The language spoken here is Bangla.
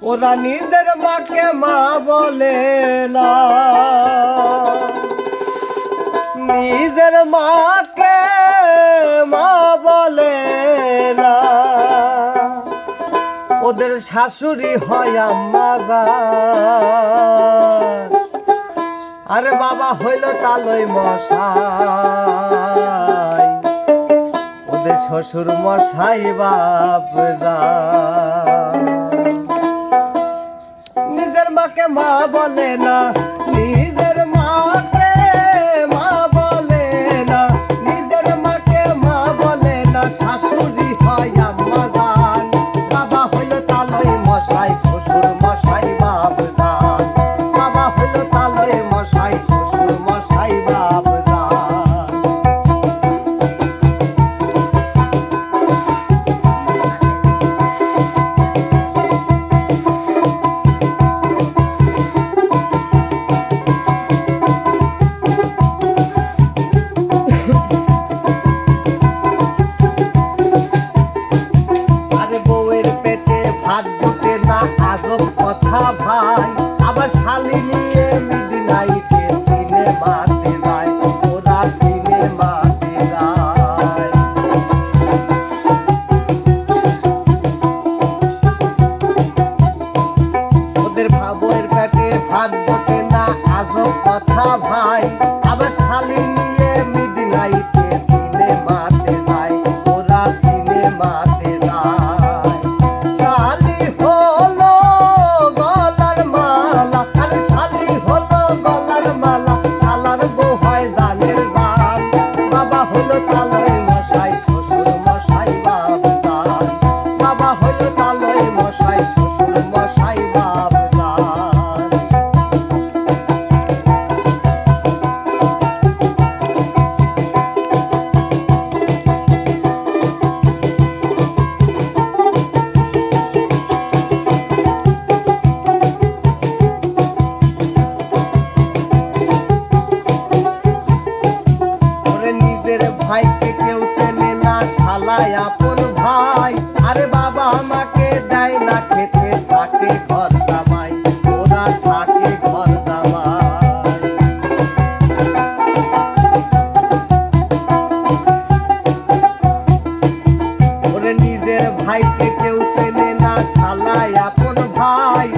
ওরা নিজের মাকে মা বলে না, নিজের মাকে মা বলে না, ওদের শাশুড়ি হয় আম্মা জান। আরে বাবা হইল তালই মশাই, ওদের শ্বশুর মশাই বাপ জান। নিজের মাকে মা বলে না, নিজের মাকে মা বলে না, নিজের মাকে মা বলে না, শাশুড়ি হয় আম্মা জান। বাবা হইল তালই মশাই, শ্বশুর মশাই বাপ জান। বাবা হইল তালই মশাই, শ্বশুর মশাই বাপ জান। আজব কথা ভাই, আবার শালি নিয়ে মিডনাইটে সিনেমাতে যায়, ওরা সিনেমাতে যায়। ওদের বউয়ের পেটে ভাত জোটে না, আজব কথা ভাই, আবার শালি নিয়ে মিডনাইটে সিনেমাতে যায়, ওরা সিনেমাতে যায়। ভাইকে কেউ চেনে না, শালায় আপন ভাই। আরে বাবা আমাকে দেয় না খেতে, থাকে ঘর জামাই, ওরা থাকে ঘর জামাই। ওরে নিজের ভাইকে কেউ চেনে না, শালায় আপন ভাই।